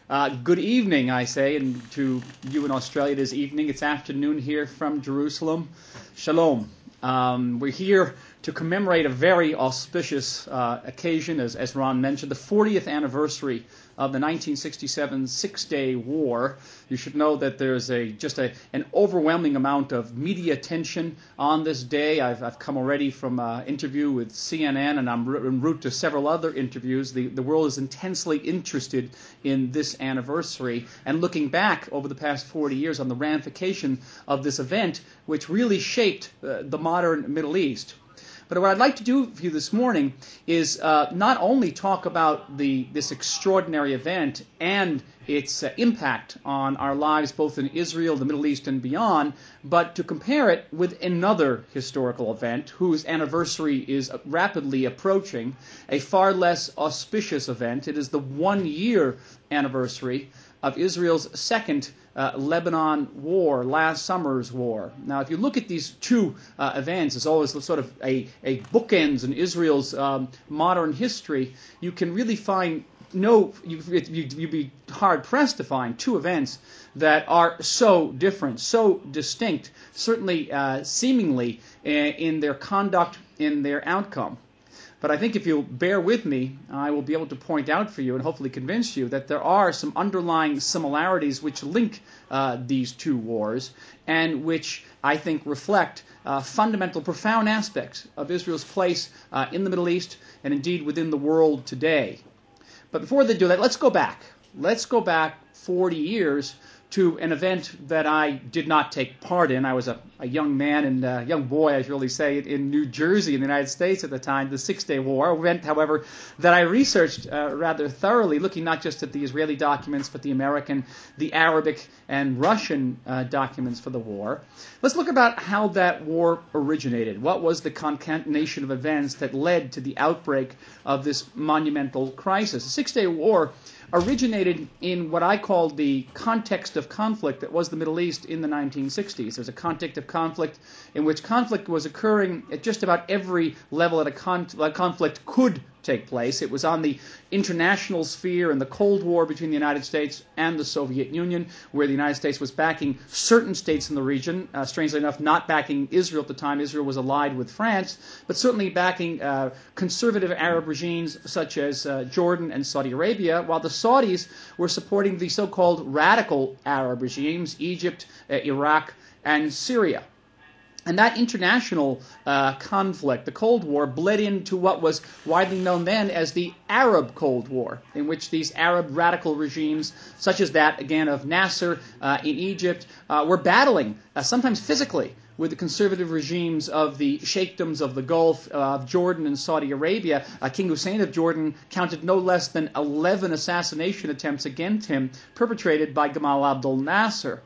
Good evening, I say, and to you in Australia it is evening. It's afternoon here from Jerusalem. Shalom. We're here to commemorate a very auspicious occasion, as Ron mentioned, the 40th anniversary of the 1967 Six-Day War. You should know that there's an overwhelming amount of media attention on this day. I've come already from an interview with CNN, and I'm en route to several other interviews. The world is intensely interested in this anniversary and looking back over the past 40 years on the ramification of this event, which really shaped the modern Middle East. But what I'd like to do for you this morning is not only talk about this extraordinary event and its impact on our lives both in Israel, the Middle East, and beyond, but to compare it with another historical event whose anniversary is rapidly approaching, a far less auspicious event. It is the one-year anniversary of Israel's second Lebanon war, last summer's war. Now, if you look at these two events as always sort of a bookends in Israel's modern history, you can really find you'd be hard-pressed to find two events that are so different, so distinct, certainly seemingly in their conduct, in their outcome. But I think if you'll bear with me, I will be able to point out for you and hopefully convince you that there are some underlying similarities which link these two wars and which I think reflect fundamental, profound aspects of Israel's place in the Middle East and indeed within the world today. But before they do that, let's go back. Let's go back 40 years to an event that I did not take part in. I was a young man and young boy, I should really say, in New Jersey in the United States at the time, the Six-Day War, event, however, that I researched rather thoroughly, looking not just at the Israeli documents, but the American, the Arabic, and Russian documents for the war. Let's look about how that war originated. What was the concatenation of events that led to the outbreak of this monumental crisis? The Six-Day War originated in what I call the context of conflict that was the Middle East in the 1960s. There's a context of conflict in which conflict was occurring at just about every level that a conflict could take place. It was on the international sphere in the Cold War between the United States and the Soviet Union, where the United States was backing certain states in the region, strangely enough not backing Israel at the time. Israel was allied with France, but certainly backing conservative Arab regimes such as Jordan and Saudi Arabia, while the Saudis were supporting the so-called radical Arab regimes, Egypt, Iraq, and Syria. And that international conflict, the Cold War, bled into what was widely known then as the Arab Cold War, in which these Arab radical regimes, such as that, again, of Nasser in Egypt, were battling, sometimes physically, with the conservative regimes of the sheikdoms of the Gulf, of Jordan and Saudi Arabia. King Hussein of Jordan counted no less than 11 assassination attempts against him perpetrated by Gamal Abdel Nasser.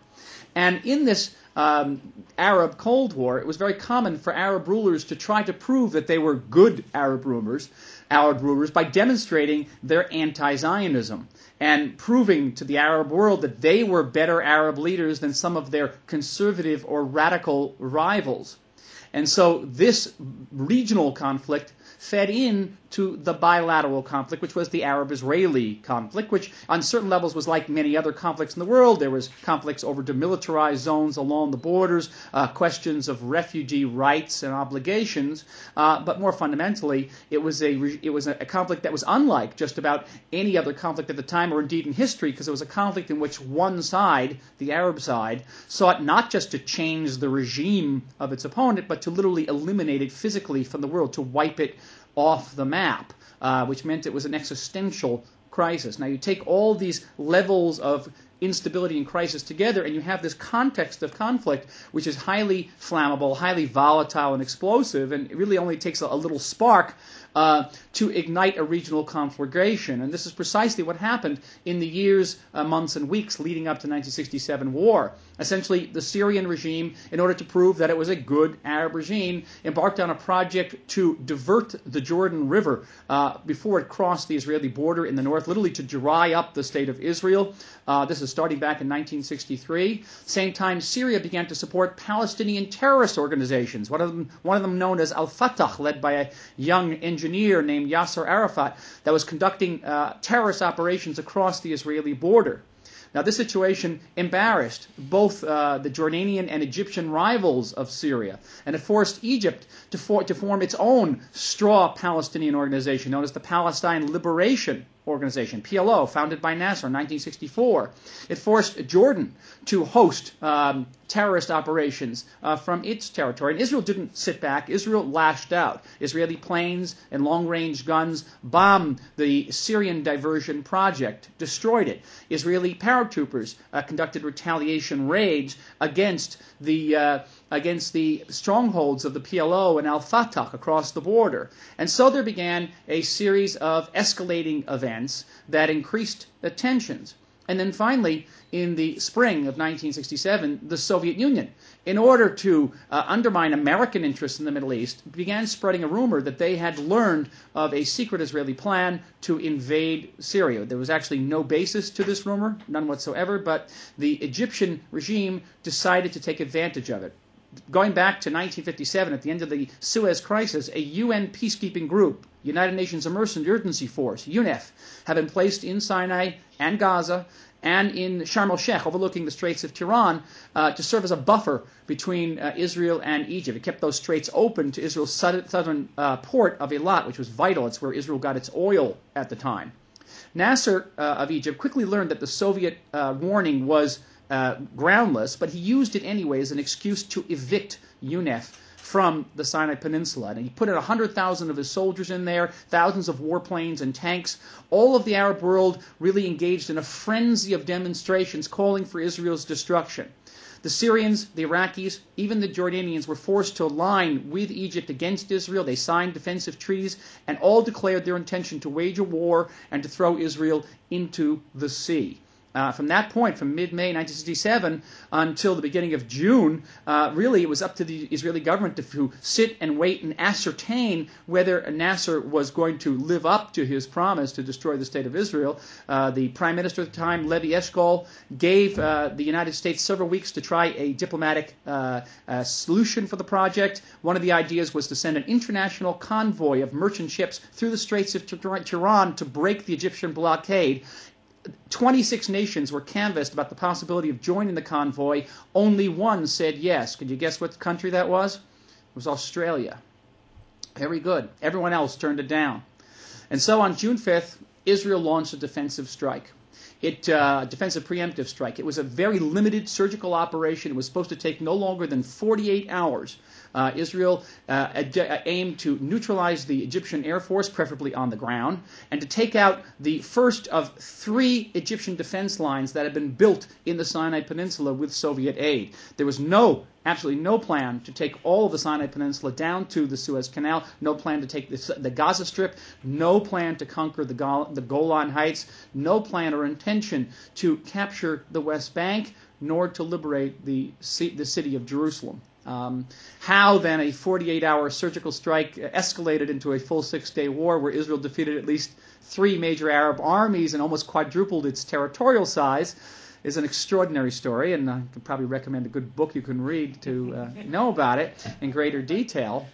And in this Arab Cold War, it was very common for Arab rulers to try to prove that they were good Arab rulers by demonstrating their anti-Zionism and proving to the Arab world that they were better Arab leaders than some of their conservative or radical rivals. And so this regional conflict fed into the bilateral conflict, which was the Arab-Israeli conflict, which on certain levels was like many other conflicts in the world. There was conflicts over demilitarized zones along the borders, questions of refugee rights and obligations, but more fundamentally, it was a conflict that was unlike just about any other conflict at the time, or indeed in history, because it was a conflict in which one side, the Arab side, sought not just to change the regime of its opponent, but to literally eliminate it physically from the world, to wipe it off the map, which meant it was an existential crisis. Now you take all these levels of instability and crisis together, and you have this context of conflict, which is highly flammable, highly volatile and explosive, and it really only takes a little spark to ignite a regional conflagration. And this is precisely what happened in the years, months, and weeks leading up to the 1967 war. Essentially, the Syrian regime, in order to prove that it was a good Arab regime, embarked on a project to divert the Jordan River before it crossed the Israeli border in the north, literally to dry up the state of Israel. This is starting back in 1963. Same time, Syria began to support Palestinian terrorist organizations, one of them known as Al-Fatah, led by a young engineer named Yasser Arafat, that was conducting terrorist operations across the Israeli border. Now, this situation embarrassed both the Jordanian and Egyptian rivals of Syria, and it forced Egypt to form its own straw Palestinian organization known as the Palestine Liberation Organization, PLO, founded by Nasser in 1964. It forced Jordan to host terrorist operations from its territory. And Israel didn't sit back. Israel lashed out. Israeli planes and long-range guns bombed the Syrian diversion project, destroyed it. Israeli paratroopers conducted retaliation raids against the strongholds of the PLO and Al-Fatah across the border. And so there began a series of escalating events that increased the tensions. And then finally, in the spring of 1967, the Soviet Union, in order to undermine American interests in the Middle East, began spreading a rumor that they had learned of a secret Israeli plan to invade Syria. There was actually no basis to this rumor, none whatsoever, but the Egyptian regime decided to take advantage of it. Going back to 1957, at the end of the Suez Crisis, a UN peacekeeping group, United Nations Emergency Force, UNEF, had been placed in Sinai and Gaza and in Sharm el-Sheikh, overlooking the Straits of Tiran, to serve as a buffer between Israel and Egypt. It kept those straits open to Israel's southern port of Eilat, which was vital. It's where Israel got its oil at the time. Nasser of Egypt quickly learned that the Soviet warning was groundless, but he used it anyway as an excuse to evict UNEF from the Sinai Peninsula. And he put in 100,000 of his soldiers in there, thousands of warplanes and tanks. All of the Arab world really engaged in a frenzy of demonstrations calling for Israel's destruction. The Syrians, the Iraqis, even the Jordanians were forced to align with Egypt against Israel. They signed defensive treaties and all declared their intention to wage a war and to throw Israel into the sea. From that point, from mid-May 1967 until the beginning of June, really it was up to the Israeli government to sit and wait and ascertain whether Nasser was going to live up to his promise to destroy the state of Israel. The Prime Minister at the time, Levi Eshkol, gave the United States several weeks to try a diplomatic solution for the project. One of the ideas was to send an international convoy of merchant ships through the Straits of Tiran to break the Egyptian blockade. 26 nations were canvassed about the possibility of joining the convoy. Only one said yes. Could you guess what country that was? It was Australia. Very good. Everyone else turned it down. And so on June 5th, Israel launched a defensive strike. Defensive preemptive strike. It was a very limited surgical operation. It was supposed to take no longer than 48 hours. Israel aimed to neutralize the Egyptian Air Force, preferably on the ground, and to take out the first of 3 Egyptian defense lines that had been built in the Sinai Peninsula with Soviet aid. There was absolutely no plan to take all of the Sinai Peninsula down to the Suez Canal, no plan to take the Gaza Strip, no plan to conquer the Golan Heights, no plan or intention to capture the West Bank, nor to liberate the city of Jerusalem. How then a 48-hour surgical strike escalated into a full 6-day war where Israel defeated at least 3 major Arab armies and almost quadrupled its territorial size is an extraordinary story, and I could probably recommend a good book you can read to know about it in greater detail.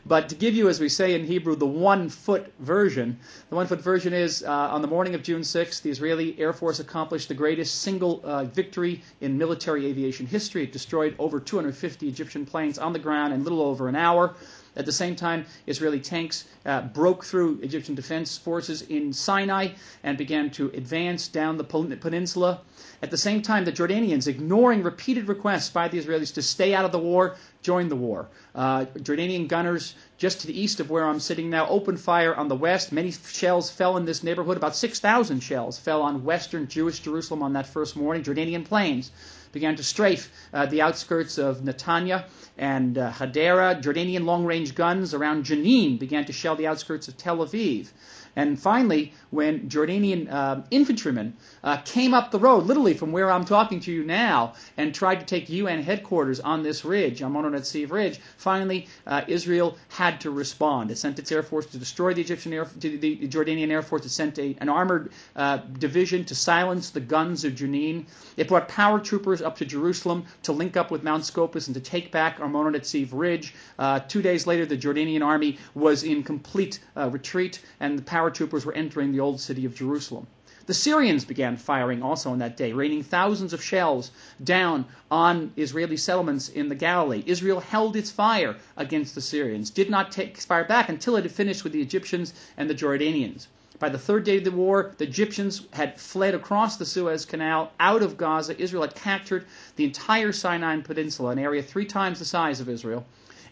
But to give you, as we say in Hebrew, the one-foot version, the one-foot version is on the morning of June 6th, the Israeli Air Force accomplished the greatest single victory in military aviation history. It destroyed over 250 Egyptian planes on the ground in a little over an hour. At the same time, Israeli tanks broke through Egyptian defense forces in Sinai and began to advance down the peninsula. At the same time, the Jordanians, ignoring repeated requests by the Israelis to stay out of the war, joined the war. Jordanian gunners just to the east of where I'm sitting now opened fire on the west. Many shells fell in this neighborhood. About 6,000 shells fell on western Jewish Jerusalem on that first morning. Jordanian planes began to strafe the outskirts of Netanya and Hadera. Jordanian long-range guns around Jenin began to shell the outskirts of Tel Aviv. And finally, when Jordanian infantrymen came up the road, literally from where I'm talking to you now, and tried to take UN headquarters on this ridge, on Monon Netziv Ridge, finally Israel had to respond. It sent its air force to destroy the the Jordanian air force. It sent an armored division to silence the guns of Jenin. It brought paratroopers up to Jerusalem to link up with Mount Scopus and to take back Monon Netziv Ridge. 2 days later, the Jordanian army was in complete retreat, and the paratroopers were entering the old city of Jerusalem. The Syrians began firing also on that day, raining thousands of shells down on Israeli settlements in the Galilee. Israel held its fire against the Syrians, did not fire back until it had finished with the Egyptians and the Jordanians. By the third day of the war, the Egyptians had fled across the Suez Canal out of Gaza. Israel had captured the entire Sinai Peninsula, an area 3 times the size of Israel.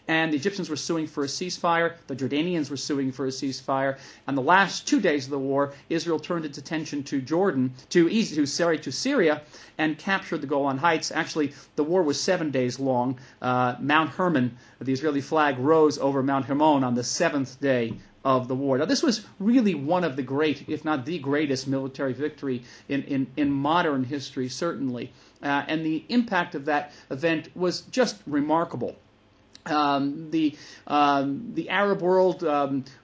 And the Egyptians were suing for a ceasefire. The Jordanians were suing for a ceasefire. On the last 2 days of the war, Israel turned its attention to Syria, and captured the Golan Heights. Actually, the war was 7 days long. Mount Hermon, the Israeli flag, rose over Mount Hermon on the 7th day of the war. Now, this was really one of the great, if not the greatest, military victory in modern history, certainly. And the impact of that event was just remarkable. The Arab world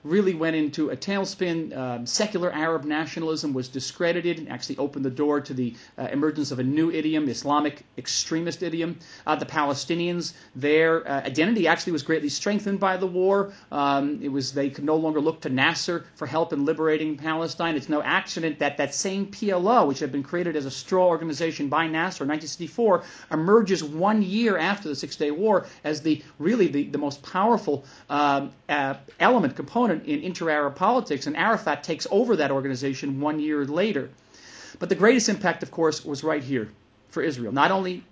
really went into a tailspin. Secular Arab nationalism was discredited and actually opened the door to the emergence of a new idiom, Islamic extremist idiom. The Palestinians, their identity actually was greatly strengthened by the war. They could no longer look to Nasser for help in liberating Palestine. It's no accident that that same PLO, which had been created as a straw organization by Nasser in 1964, emerges 1 year after the Six-Day War as the most powerful component in inter-Arab politics, and Arafat takes over that organization 1 year later. But the greatest impact, of course, was right here for Israel. Not only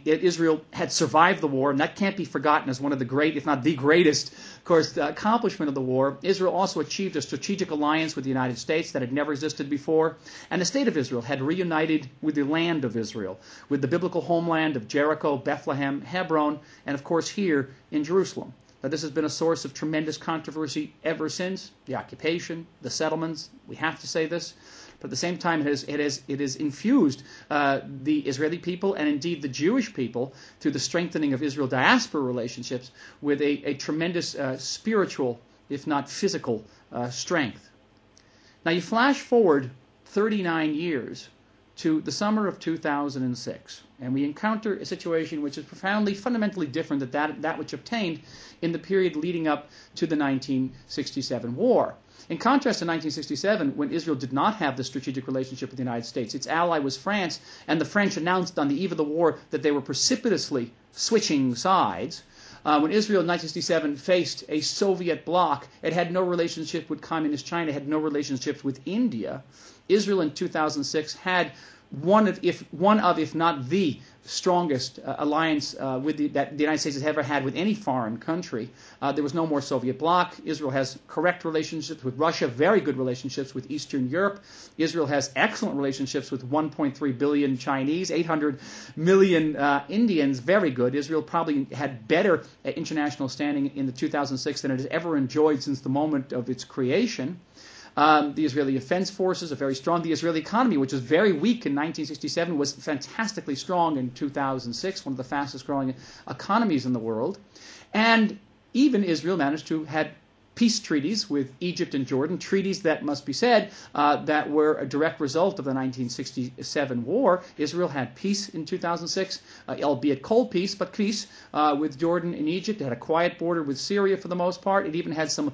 Israel had survived the war, and that can't be forgotten as one of the great, if not the greatest, of course, accomplishment of the war. Israel also achieved a strategic alliance with the United States that had never existed before, and the state of Israel had reunited with the land of Israel, with the biblical homeland of Jericho, Bethlehem, Hebron, and of course here in Jerusalem. Now, this has been a source of tremendous controversy ever since the occupation, the settlements. We have to say this. But at the same time, it has infused the Israeli people and indeed the Jewish people through the strengthening of Israel diaspora relationships with a tremendous spiritual, if not physical, strength. Now you flash forward 39 years to the summer of 2006, and we encounter a situation which is profoundly, fundamentally different than that which obtained in the period leading up to the 1967 war. In contrast to 1967, when Israel did not have the strategic relationship with the United States, its ally was France, and the French announced on the eve of the war that they were precipitously switching sides. When Israel in 1967 faced a Soviet bloc, it had no relationship with Communist China, it had no relationships with India. Israel in 2006 had one of, if not the strongest alliance that the United States has ever had with any foreign country. There was no more Soviet bloc. Israel has correct relationships with Russia, very good relationships with Eastern Europe. Israel has excellent relationships with 1.3 billion Chinese, 800 million Indians, very good. Israel probably had better international standing in the 2006 than it has ever enjoyed since the moment of its creation. The Israeli Defense Forces are very strong. The Israeli economy, which was very weak in 1967, was fantastically strong in 2006, one of the fastest growing economies in the world. And even Israel managed to have peace treaties with Egypt and Jordan, treaties that must be said that were a direct result of the 1967 war. Israel had peace in 2006, albeit cold peace, but peace with Jordan and Egypt. It had a quiet border with Syria for the most part. It even had some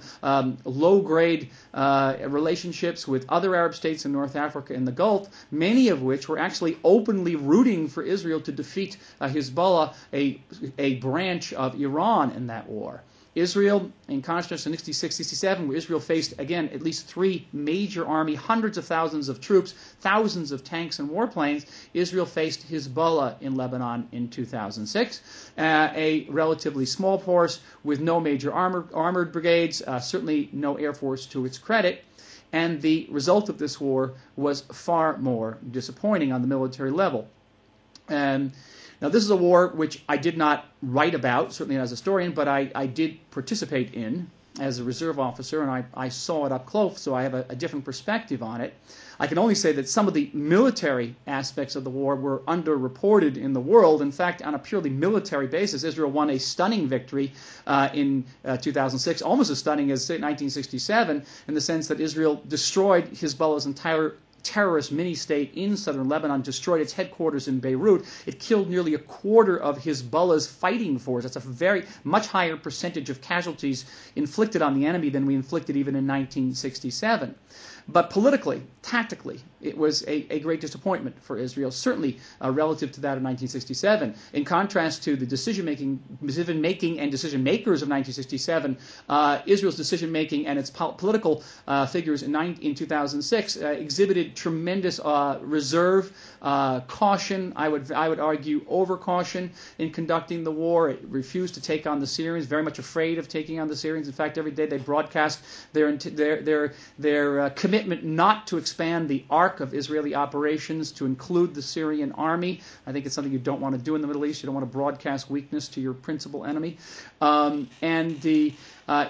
low-grade relationships with other Arab states in North Africa and the Gulf, many of which were actually openly rooting for Israel to defeat Hezbollah, a branch of Iran in that war. Israel, in contrast to 1967, where Israel faced, again, at least 3 major army, hundreds of thousands of troops, thousands of tanks and warplanes, Israel faced Hezbollah in Lebanon in 2006, a relatively small force with no major armored brigades, certainly no air force to its credit. And the result of this war was far more disappointing on the military level. Now, this is a war which I did not write about, certainly as a historian, but I did participate in. as a reserve officer, and I saw it up close, so I have a different perspective on it. I can only say that some of the military aspects of the war were underreported in the world. In fact, on a purely military basis, Israel won a stunning victory in 2006, almost as stunning as 1967, in the sense that Israel destroyed Hezbollah's entire terrorist mini-state in southern Lebanon, destroyed its headquarters in Beirut. It killed nearly a quarter of Hezbollah's fighting force. That's a very much higher percentage of casualties inflicted on the enemy than we inflicted even in 1967. But politically, tactically, it was a great disappointment for Israel, certainly relative to that of 1967. In contrast to the decision-making and decision-makers of 1967, Israel's decision-making and its political figures in 2006 exhibited tremendous reserve, caution, I would argue over-caution in conducting the war. It refused to take on the Syrians, very much afraid of taking on the Syrians. In fact, every day they broadcast their commitment not to expand the arc of Israeli operations to include the Syrian army. I think it's something you don't want to do in the Middle East. You don't want to broadcast weakness to your principal enemy.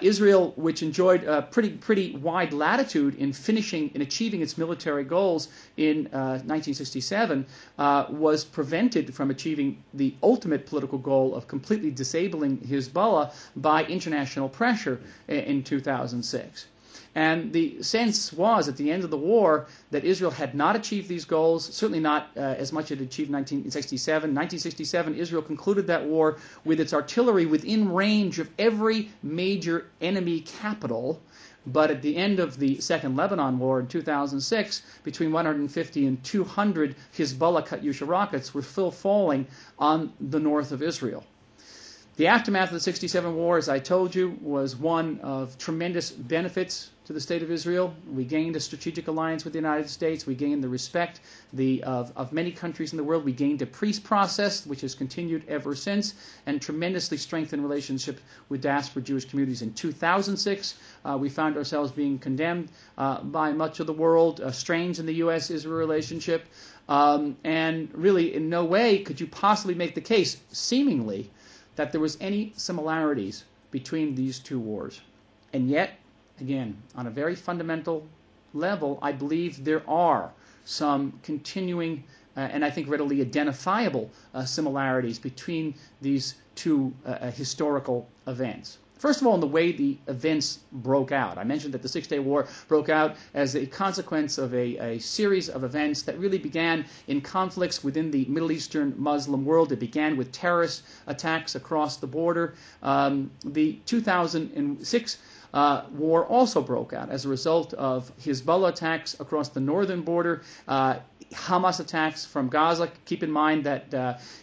Israel, which enjoyed a pretty wide latitude in achieving its military goals in 1967, was prevented from achieving the ultimate political goal of completely disabling Hezbollah by international pressure in 2006. And the sense was, at the end of the war, that Israel had not achieved these goals, certainly not as much as it achieved in 1967. 1967, Israel concluded that war with its artillery within range of every major enemy capital. But at the end of the Second Lebanon War in 2006, between 150 and 200 Hezbollah Katyusha rockets were still falling on the north of Israel. The aftermath of the 1967 war, as I told you, was one of tremendous benefits to the State of Israel. We gained a strategic alliance with the United States. We gained the respect of many countries in the world. We gained a peace process, which has continued ever since, and tremendously strengthened relationship with diaspora Jewish communities. In 2006, we found ourselves being condemned by much of the world, strains in the U.S.-Israel relationship, and really in no way could you possibly make the case, seemingly, that there was any similarities between these two wars. And yet, again, on a very fundamental level, I believe there are some continuing and I think readily identifiable similarities between these two historical events. First of all, in the way the events broke out. I mentioned that the Six-Day War broke out as a consequence of a series of events that really began in conflicts within the Middle Eastern Muslim world. It began with terrorist attacks across the border. The 2006 war also broke out as a result of Hezbollah attacks across the northern border, Hamas attacks from Gaza. Keep in mind that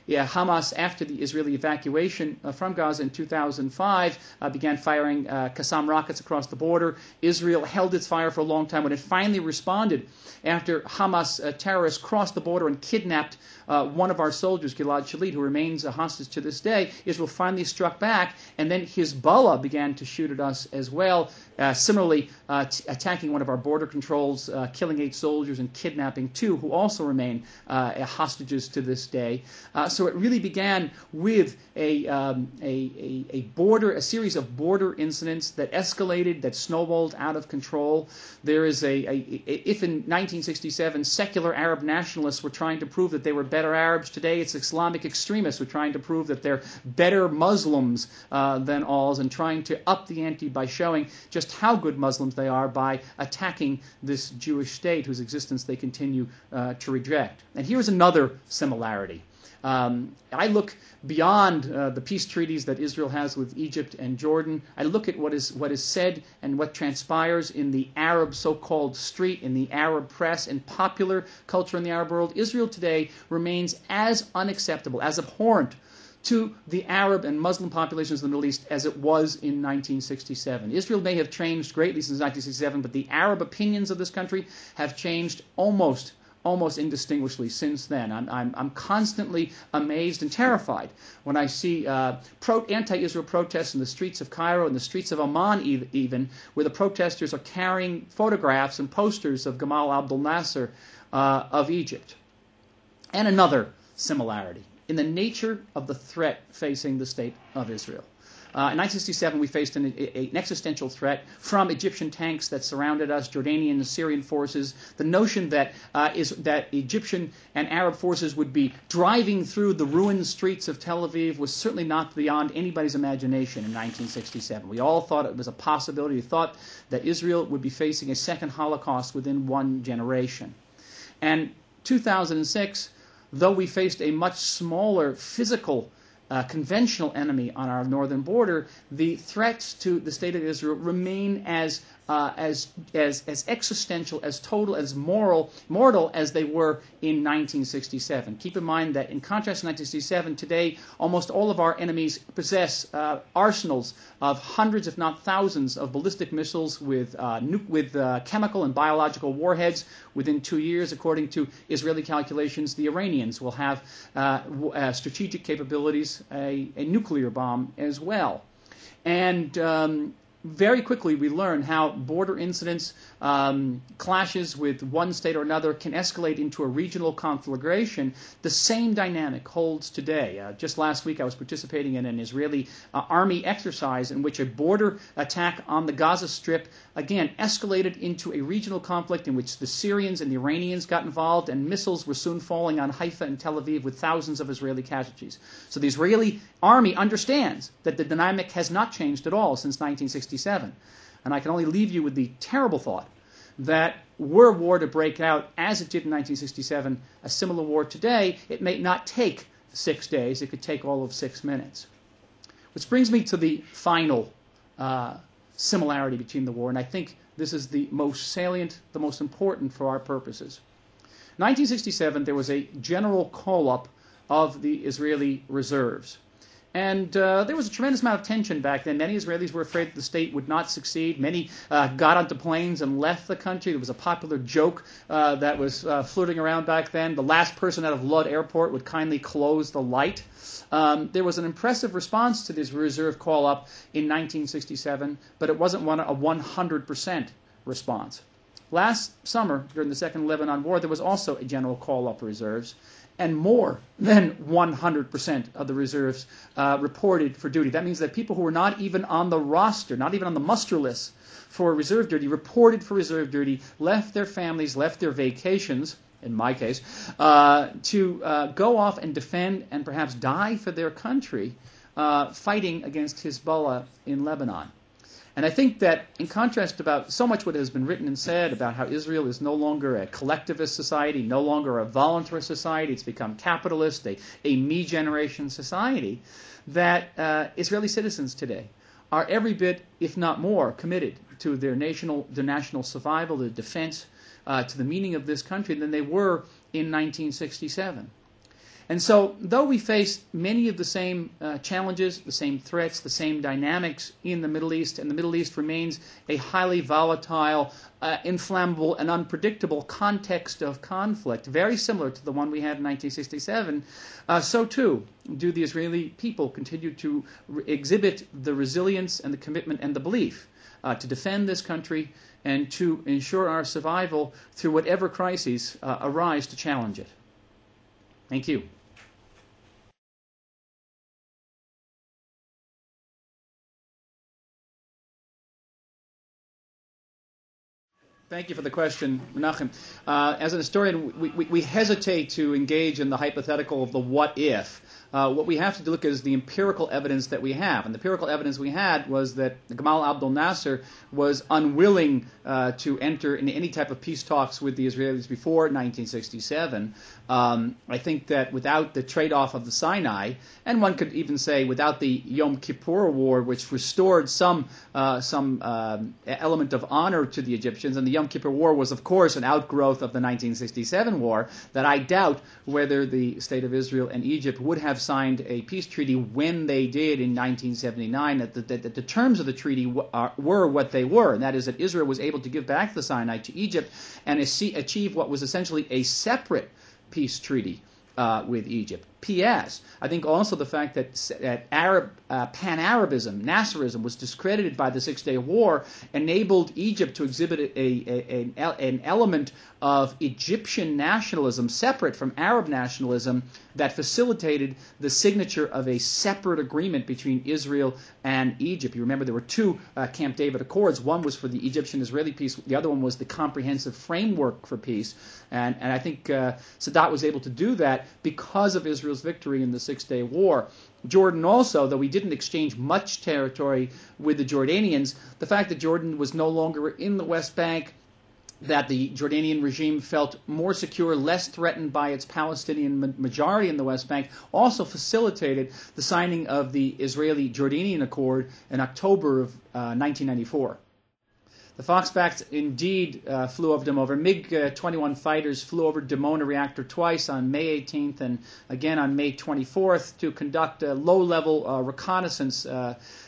Hamas, after the Israeli evacuation from Gaza in 2005, began firing Qassam rockets across the border. Israel held its fire for a long time. When it finally responded after Hamas terrorists crossed the border and kidnapped one of our soldiers, Gilad Shalit, who remains a hostage to this day, Israel finally struck back, and then Hezbollah began to shoot at us as well, similarly attacking one of our border controls, killing 8 soldiers and kidnapping 2 who also remain hostages to this day. So it really began with a series of border incidents that escalated, that snowballed out of control. There is if in 1967 secular Arab nationalists were trying to prove that they were better Arabs, today it's Islamic extremists who are trying to prove that they're better Muslims than alls, and trying to up the ante by showing just how good Muslims they are by attacking this Jewish state whose existence they continue to reject. And here's another similarity. I look beyond the peace treaties that Israel has with Egypt and Jordan. I look at what is said and what transpires in the Arab so-called street, in the Arab press, and popular culture in the Arab world. Israel today remains as unacceptable, as abhorrent to the Arab and Muslim populations of the Middle East as it was in 1967. Israel may have changed greatly since 1967, but the Arab opinions of this country have changed almost indistinguishably since then. I'm constantly amazed and terrified when I see anti-Israel protests in the streets of Cairo and the streets of Amman even, where the protesters are carrying photographs and posters of Gamal Abdel Nasser of Egypt. And another similarity in the nature of the threat facing the state of Israel. In 1967, we faced an existential threat from Egyptian tanks that surrounded us, Jordanian and Syrian forces. The notion that Egyptian and Arab forces would be driving through the ruined streets of Tel Aviv was certainly not beyond anybody's imagination in 1967. We all thought it was a possibility. We thought that Israel would be facing a second Holocaust within one generation. And 2006, though we faced a much smaller physical conventional enemy on our northern border, the threats to the state of Israel remain as existential, as total, as mortal as they were in 1967. Keep in mind that in contrast to 1967, today almost all of our enemies possess arsenals of hundreds, if not thousands, of ballistic missiles with chemical and biological warheads. Within 2 years, according to Israeli calculations, the Iranians will have strategic capabilities, a nuclear bomb as well. And very quickly, we learn how border incidents, clashes with one state or another, can escalate into a regional conflagration. The same dynamic holds today. Just last week, I was participating in an Israeli army exercise in which a border attack on the Gaza Strip, again, escalated into a regional conflict in which the Syrians and the Iranians got involved, and missiles were soon falling on Haifa and Tel Aviv with thousands of Israeli casualties. So the Israeli army understands that the dynamic has not changed at all since 1967. And I can only leave you with the terrible thought that were war to break out as it did in 1967, a similar war today, it may not take 6 days, it could take all of 6 minutes. Which brings me to the final similarity between the war, and I think this is the most salient, the most important for our purposes. In 1967, there was a general call-up of the Israeli reserves. And there was a tremendous amount of tension back then. Many Israelis were afraid that the state would not succeed. Many got onto planes and left the country. There was a popular joke that was floating around back then. The last person out of Lod Airport would kindly close the light. There was an impressive response to this reserve call-up in 1967, but it wasn't a 100% response. Last summer, during the Second Lebanon War, there was also a general call-up reserves, and more than 100% of the reserves reported for duty. That means that people who were not even on the roster, not even on the muster list for reserve duty, reported for reserve duty, left their families, left their vacations, in my case, to go off and defend and perhaps die for their country, fighting against Hezbollah in Lebanon. And I think that, in contrast about so much what has been written and said about how Israel is no longer a collectivist society, no longer a voluntarist society, it's become capitalist, a me-generation society, that Israeli citizens today are every bit, if not more, committed to their national survival, their defense, to the meaning of this country than they were in 1967. And so, though we face many of the same challenges, the same threats, the same dynamics in the Middle East, and the Middle East remains a highly volatile, inflammable, and unpredictable context of conflict, very similar to the one we had in 1967, so too do the Israeli people continue to exhibit the resilience and the commitment and the belief to defend this country and to ensure our survival through whatever crises arise to challenge it. Thank you. Thank you for the question, Menachem. As an historian, we hesitate to engage in the hypothetical of the what if. What we have to look at is the empirical evidence that we have. And the empirical evidence we had was that Gamal Abdel Nasser was unwilling to enter into any type of peace talks with the Israelis before 1967. I think that without the trade-off of the Sinai, and one could even say without the Yom Kippur War, which restored some element of honor to the Egyptians, and the Yom Kippur War was, of course, an outgrowth of the 1967 war, that I doubt whether the State of Israel and Egypt would have signed a peace treaty when they did in 1979, that the terms of the treaty were what they were, and that is that Israel was able to give back the Sinai to Egypt and achieve what was essentially a separate peace treaty with Egypt. P.S. I think also the fact that Pan-Arabism, Nasserism, was discredited by the Six-Day War enabled Egypt to exhibit an element of Egyptian nationalism separate from Arab nationalism that facilitated the signature of a separate agreement between Israel and Egypt. You remember there were two Camp David Accords. One was for the Egyptian-Israeli peace. The other one was the comprehensive framework for peace. And I think Sadat was able to do that because of Israel's victory in the Six-Day War. Jordan also, though we didn't exchange much territory with the Jordanians, the fact that Jordan was no longer in the West Bank, that the Jordanian regime felt more secure, less threatened by its Palestinian majority in the West Bank, also facilitated the signing of the Israeli-Jordanian Accord in October of 1994. The Foxbacks indeed flew over Dimona. MiG-21 fighters flew over Dimona reactor twice on May 18th and again on May 24th to conduct low-level reconnaissance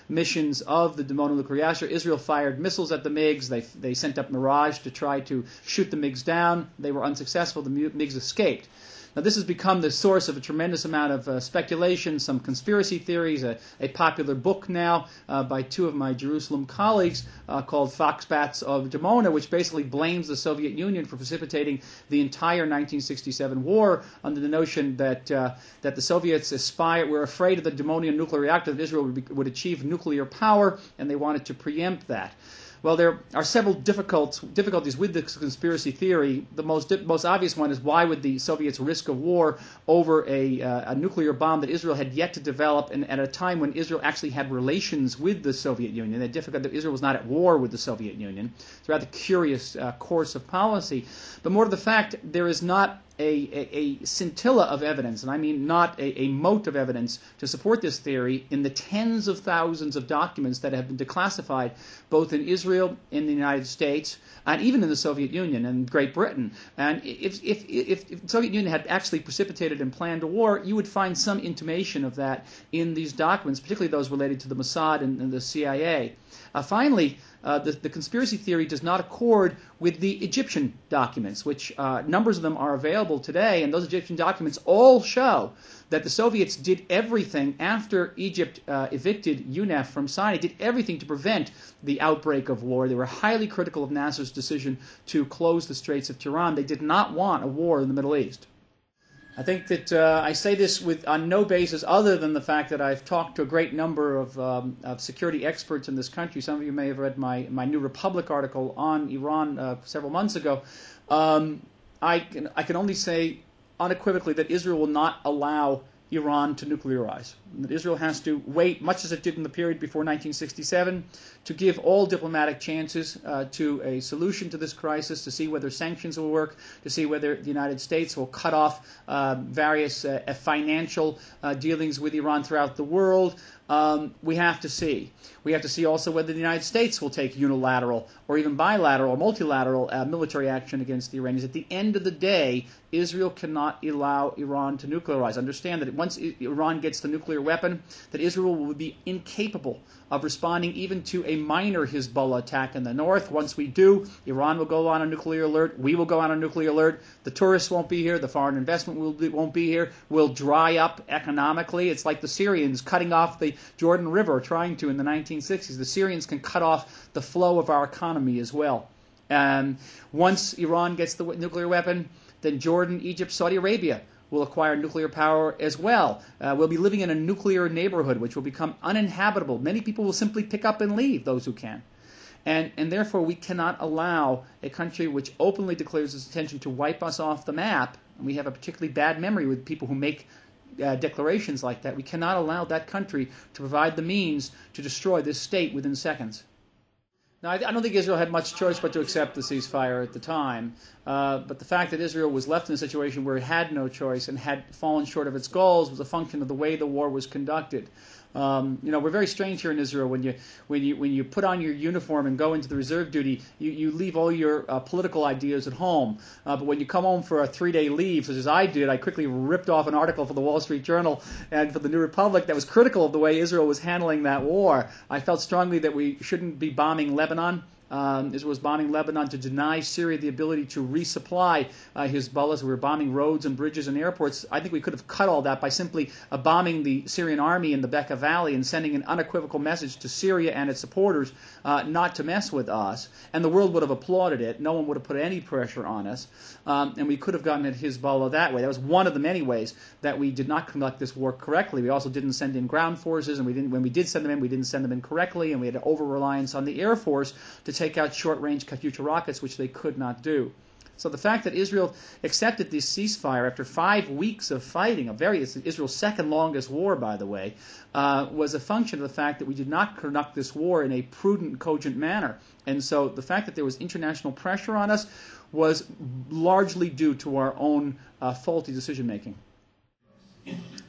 missions of the Dimona nuclear reactor. Israel fired missiles at the MiGs. They sent up Mirage to try to shoot the MiGs down. They were unsuccessful. The MiGs escaped. Now, this has become the source of a tremendous amount of speculation, some conspiracy theories, a popular book now by two of my Jerusalem colleagues called Foxbats of Dimona, which basically blames the Soviet Union for precipitating the entire 1967 war under the notion that the Soviets were afraid of the Dimona nuclear reactor, that Israel would achieve nuclear power, and they wanted to preempt that. Well, there are several difficulties with this conspiracy theory. The most obvious one is, why would the Soviets risk a war over a nuclear bomb that Israel had yet to develop, and at a time when Israel actually had relations with the Soviet Union? That Israel was not at war with the Soviet Union. It's a rather curious course of policy. But more to the fact, there is not a scintilla of evidence, and I mean not a mote of evidence, to support this theory in the tens of thousands of documents that have been declassified both in Israel, in the United States, and even in the Soviet Union and Great Britain. And if the Soviet Union had actually precipitated and planned a war, you would find some intimation of that in these documents, particularly those related to the Mossad and the CIA. Finally, the conspiracy theory does not accord with the Egyptian documents, which numbers of them are available today, and those Egyptian documents all show that the Soviets did everything after Egypt evicted UNEF from Sinai, did everything to prevent the outbreak of war. They were highly critical of Nasser's decision to close the Straits of Tiran. They did not want a war in the Middle East. I think that I say this on no basis other than the fact that I've talked to a great number of security experts in this country. Some of you may have read my New Republic article on Iran several months ago. I can only say unequivocally that Israel will not allow Iran to nuclearize. That Israel has to wait, much as it did in the period before 1967, to give all diplomatic chances to a solution to this crisis, to see whether sanctions will work, to see whether the United States will cut off various financial dealings with Iran throughout the world. We have to see. We have to see also whether the United States will take unilateral or even bilateral or multilateral military action against the Iranians. At the end of the day, Israel cannot allow Iran to nuclearize. Understand that once Iran gets the nuclear weapon, that Israel will be incapable of responding even to a minor Hezbollah attack in the north. Once we do, Iran will go on a nuclear alert. We will go on a nuclear alert. The tourists won't be here. The foreign investment won't be here. We'll dry up economically. It's like the Syrians cutting off the Jordan River, trying to in the 1960s. The Syrians can cut off the flow of our economy as well. And once Iran gets the nuclear weapon, then Jordan, Egypt, Saudi Arabia will acquire nuclear power as well. We'll be living in a nuclear neighborhood which will become uninhabitable. Many people will simply pick up and leave, those who can. And therefore, we cannot allow a country which openly declares its intention to wipe us off the map, and we have a particularly bad memory with people who make declarations like that. We cannot allow that country to provide the means to destroy this state within seconds. Now, I don't think Israel had much choice but to accept the ceasefire at the time. But the fact that Israel was left in a situation where it had no choice and had fallen short of its goals was a function of the way the war was conducted. We're very strange here in Israel. When you put on your uniform and go into the reserve duty, you leave all your political ideas at home. But when you come home for a 3-day leave, such as I did, I quickly ripped off an article for the Wall Street Journal and for the New Republic that was critical of the way Israel was handling that war. I felt strongly that we shouldn't be bombing Lebanon. Israel was bombing Lebanon to deny Syria the ability to resupply Hezbollah. We were bombing roads and bridges and airports. I think we could have cut all that by simply bombing the Syrian army in the Bekaa Valley and sending an unequivocal message to Syria and its supporters not to mess with us. And the world would have applauded it. No one would have put any pressure on us. And we could have gotten at Hezbollah that way. That was one of the many ways that we did not conduct this war correctly. We also didn't send in ground forces, and when we did send them in, we didn't send them in correctly, and we had an over-reliance on the Air Force to take out short-range Katyusha rockets, which they could not do. So the fact that Israel accepted this ceasefire after 5 weeks of fighting, it's Israel's second longest war, by the way, was a function of the fact that we did not conduct this war in a prudent, cogent manner. And so the fact that there was international pressure on us was largely due to our own faulty decision-making.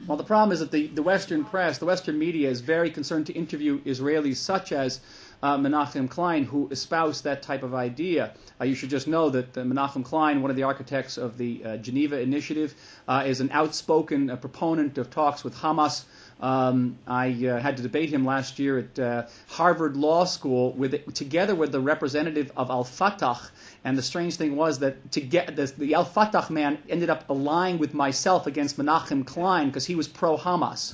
Well, the problem is that the Western press, the Western media, is very concerned to interview Israelis such as Menachem Klein, who espoused that type of idea. You should just know that Menachem Klein, one of the architects of the Geneva Initiative, is an outspoken proponent of talks with Hamas. I had to debate him last year at Harvard Law School together with the representative of Al-Fatah. And the strange thing was that the Al-Fatah man ended up allying with myself against Menachem Klein because he was pro-Hamas.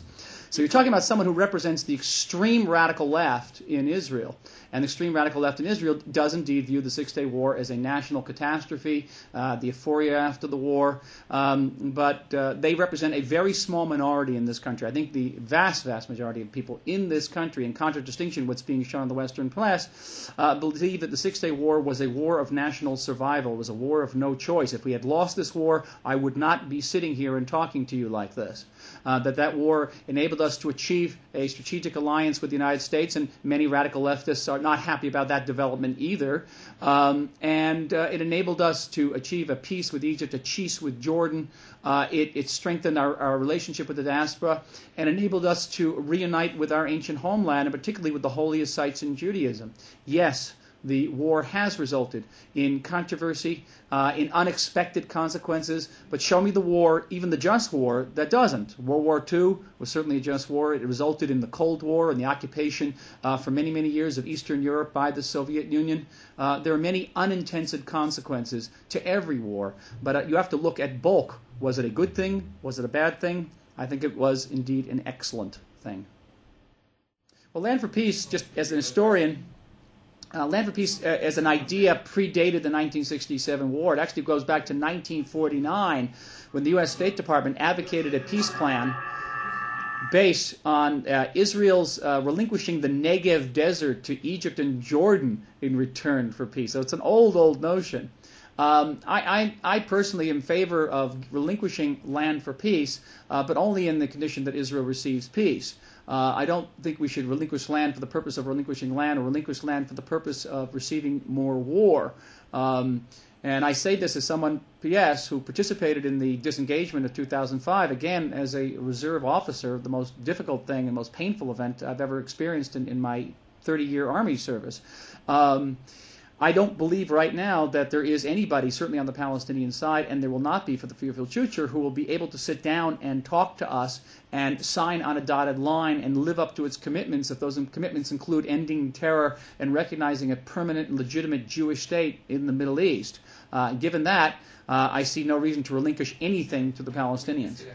So you're talking about someone who represents the extreme radical left in Israel. And the extreme radical left in Israel does indeed view the Six-Day War as a national catastrophe, the euphoria after the war. But they represent a very small minority in this country. I think the vast, vast majority of people in this country, in contradistinction to what's being shown in the Western press, believe that the Six-Day War was a war of national survival. It was a war of no choice. If we had lost this war, I would not be sitting here and talking to you like this. That war enabled us to achieve a strategic alliance with the United States, and many radical leftists are not happy about that development either. And it enabled us to achieve a peace with Egypt, a peace with Jordan. It strengthened our relationship with the diaspora and enabled us to reunite with our ancient homeland, and particularly with the holiest sites in Judaism. Yes, the war has resulted in controversy, in unexpected consequences, but show me the war, even the just war, that doesn't. World War II was certainly a just war. It resulted in the Cold War and the occupation for many, many years of Eastern Europe by the Soviet Union. There are many unintended consequences to every war, but you have to look at bulk. Was it a good thing? Was it a bad thing? I think it was indeed an excellent thing. Well, Land for Peace, just as an historian, Land for Peace as an idea predated the 1967 war. It actually goes back to 1949 when the U.S. State Department advocated a peace plan based on Israel's relinquishing the Negev desert to Egypt and Jordan in return for peace. So it's an old, old notion. I personally am in favor of relinquishing land for peace, but only in the condition that Israel receives peace. I don't think we should relinquish land for the purpose of relinquishing land or relinquish land for the purpose of receiving more war. And I say this as someone, P.S., who participated in the disengagement of 2005, again, as a reserve officer, the most difficult thing and most painful event I've ever experienced in my 30-year Army service. I don't believe right now that there is anybody, certainly on the Palestinian side, and there will not be for the foreseeable future, who will be able to sit down and talk to us and sign on a dotted line and live up to its commitments, if those commitments include ending terror and recognizing a permanent and legitimate Jewish state in the Middle East. Given that, I see no reason to relinquish anything to the Palestinians.